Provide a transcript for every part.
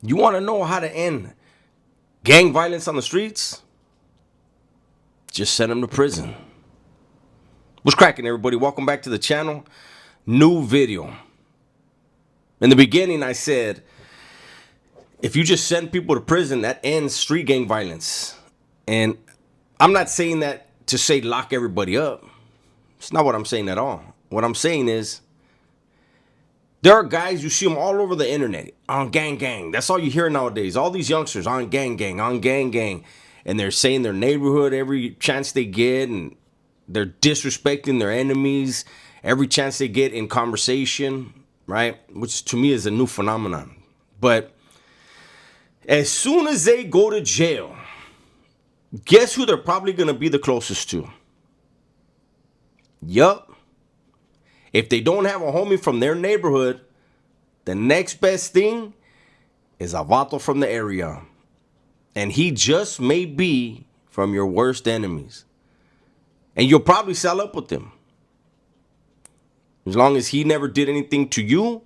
You want to know how to end gang violence on the streets? Just send them to prison. What's cracking, everybody? Welcome back to the channel. New video. In the beginning, I said, if you just send people to prison, that ends street gang violence. And I'm not saying that to say lock everybody up. It's not what I'm saying at all. What I'm saying is, there are guys, you see them all over the internet, on gang gang. That's all you hear nowadays. All these youngsters on gang gang, on gang gang. And they're saying their neighborhood every chance they get, and they're disrespecting their enemies every chance they get in conversation, right? Which to me is a new phenomenon. But as soon as they go to jail, guess who they're probably going to be the closest to? Yup. If they don't have a homie from their neighborhood, the next best thing is a vato from the area. And he just may be from your worst enemies. And you'll probably sell up with him. As long as he never did anything to you,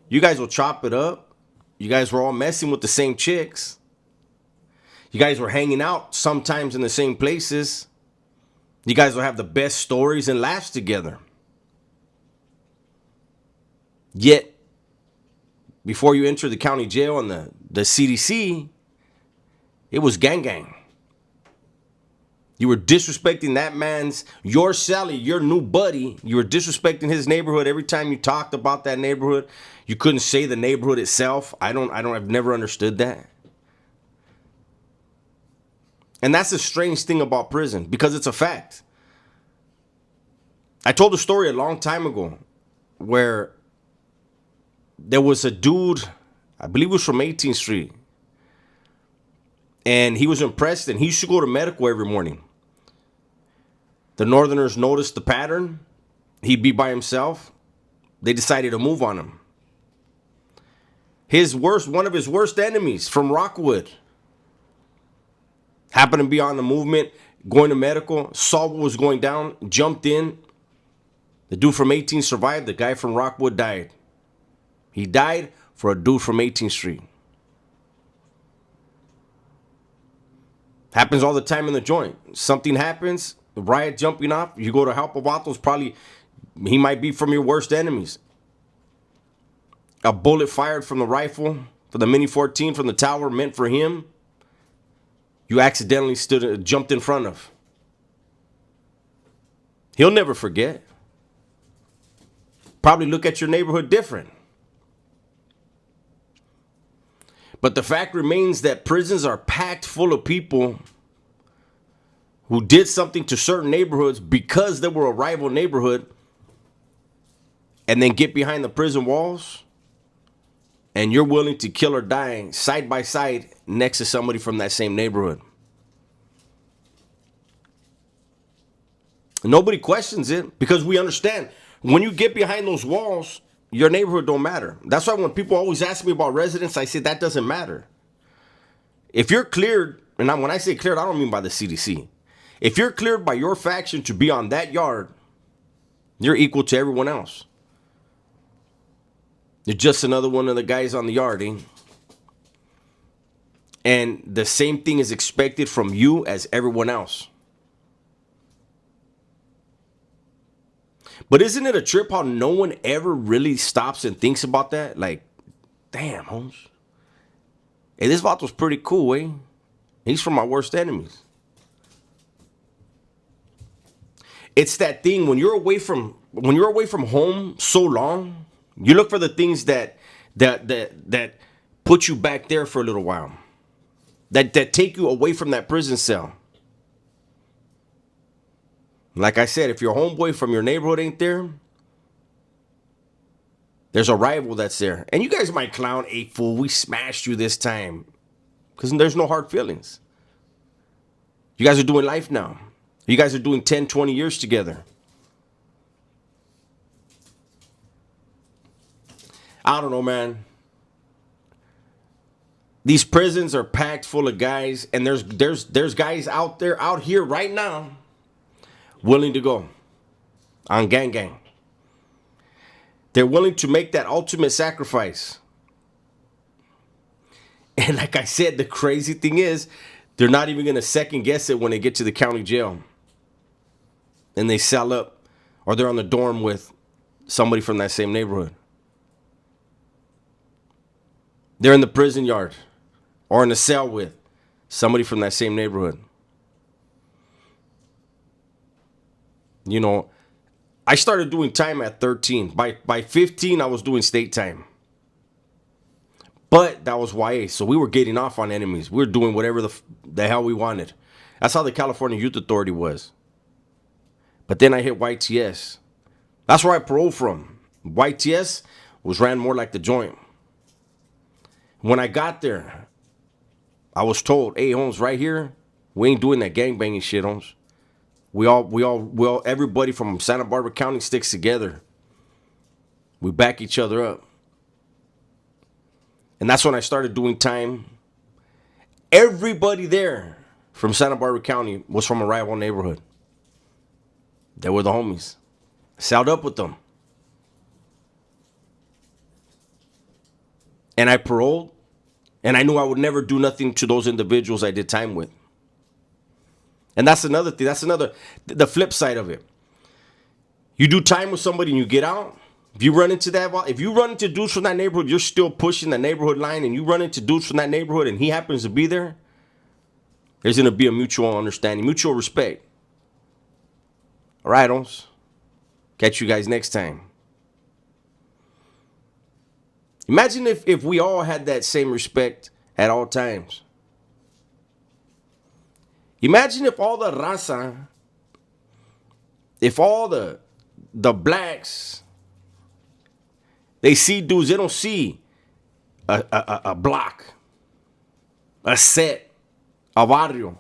you guys will chop it up. You guys were all messing with the same chicks. You guys were hanging out sometimes in the same places. You guys will have the best stories and laughs together. Yet, before you enter the county jail and the CDC, it was gang gang. You were disrespecting that man's, your Sally, your new buddy. You were disrespecting his neighborhood every time you talked about that neighborhood. You couldn't say the neighborhood itself. I've never understood that. And that's the strange thing about prison, because it's a fact. I told a story a long time ago where there was a dude, I believe it was from 18th Street. And he was impressed, and he used to go to medical every morning. The Northerners noticed the pattern. He'd be by himself. They decided to move on him. One of his worst enemies from Rockwood happened to be on the movement, going to medical, saw what was going down, jumped in. The dude from 18 survived. The guy from Rockwood died. He died for a dude from 18th Street. Happens all the time in the joint. Something happens, riot jumping off, you go to help a vatos, probably he might be from your worst enemies. A bullet fired from the rifle, for the Mini 14 from the tower, meant for him, you accidentally jumped in front of. He'll never forget. Probably look at your neighborhood different. But the fact remains that prisons are packed full of people who did something to certain neighborhoods because they were a rival neighborhood, and then get behind the prison walls and you're willing to kill or die side by side next to somebody from that same neighborhood. Nobody questions it because we understand when you get behind those walls, your neighborhood don't matter. That's why when people always ask me about residents, I say that doesn't matter. If you're cleared, and when I say cleared, I don't mean by the CDC. If you're cleared by your faction to be on that yard, you're equal to everyone else. You're just another one of the guys on the yard, eh? And the same thing is expected from you as everyone else. But isn't it a trip how no one ever really stops and thinks about that? Like, damn, Holmes. Hey, this vato was pretty cool, eh? He's from my worst enemies. It's that thing when you're away from home so long, you look for the things that put you back there for a little while. That take you away from that prison cell. Like I said, if your homeboy from your neighborhood ain't there, there's a rival that's there. And you guys might clown, hey, fool, we smashed you this time. Because there's no hard feelings. You guys are doing life now. You guys are doing 10, 20 years together. I don't know, man. These prisons are packed full of guys, and there's guys out here right now willing to go on gang gang. They're willing to make that ultimate sacrifice. And like I said, the crazy thing is, they're not even going to second guess it when they get to the county jail. And they cell up, or they're on the dorm with somebody from that same neighborhood. They're in the prison yard or in the cell with somebody from that same neighborhood. You know, I started doing time at 13. By 15, I was doing state time. But that was YA, so we were getting off on enemies. We were doing whatever the hell we wanted. That's how the California Youth Authority was. But then I hit YTS. That's where I paroled from. YTS was ran more like the joint. When I got there, I was told, "Hey, Holmes, right here, we ain't doing that gangbanging shit, Holmes. We all, everybody from Santa Barbara County sticks together. We back each other up." And that's when I started doing time. Everybody there from Santa Barbara County was from a rival neighborhood. They were the homies. Celled up with them. And I paroled. And I knew I would never do nothing to those individuals I did time with. And that's another thing. That's the flip side of it. You do time with somebody and you get out. If you run into dudes from that neighborhood, you're still pushing the neighborhood line, and you run into dudes from that neighborhood and he happens to be there, there's going to be a mutual understanding, mutual respect. All right, Holmes. Catch you guys next time. Imagine if we all had that same respect at all times. Imagine if all the raza, if all the blacks, they see dudes, they don't see a block, a set, a barrio.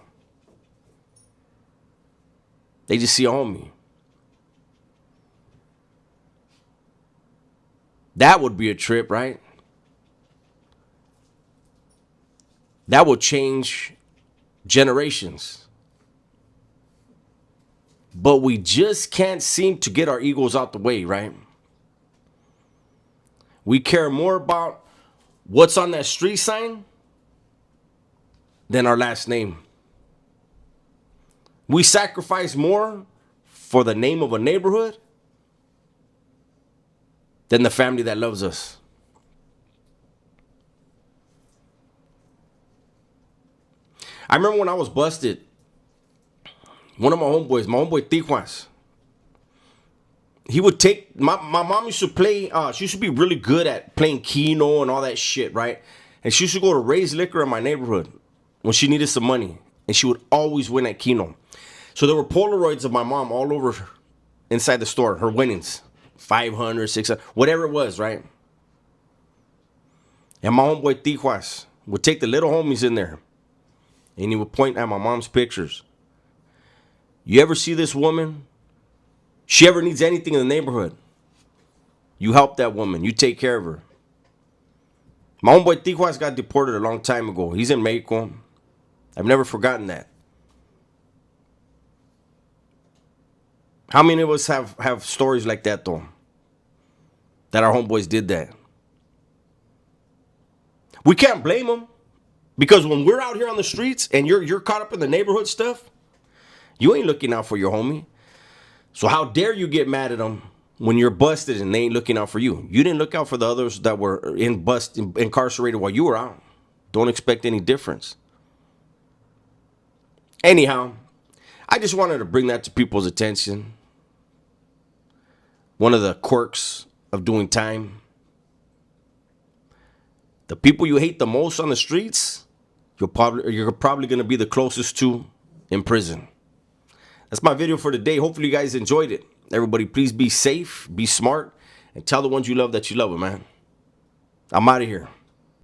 They just see a homie. That would be a trip, right? That would change generations. But we just can't seem to get our egos out the way, right? We care more about what's on that street sign than our last name. We sacrifice more for the name of a neighborhood than the family that loves us. I remember when I was busted, one of my homeboy Tijuas, he would take, my mom used to play, she used to be really good at playing Keno and all that shit, right? And she used to go to Ray's Liquor in my neighborhood when she needed some money. And she would always win at Keno. So there were Polaroids of my mom all over inside the store, her winnings. 500, 600, whatever it was, right? And my homeboy Tijuas would take the little homies in there and he would point at my mom's pictures. You ever see this woman? She ever needs anything in the neighborhood, you help that woman. You take care of her. My homeboy Tijuas got deported a long time ago. He's in Mexico. I've never forgotten that. How many of us have stories like that, though? That our homeboys did that. We can't blame them. Because when we're out here on the streets and you're caught up in the neighborhood stuff, you ain't looking out for your homie. So how dare you get mad at them when you're busted and they ain't looking out for you? You didn't look out for the others that were incarcerated while you were out. Don't expect any difference. Anyhow, I just wanted to bring that to people's attention. One of the quirks of doing time. The people you hate the most on the streets, you're probably going to be the closest to in prison. That's my video for today. Hopefully you guys enjoyed it. Everybody, please be safe, be smart, and tell the ones you love that you love them, man. I'm out of here.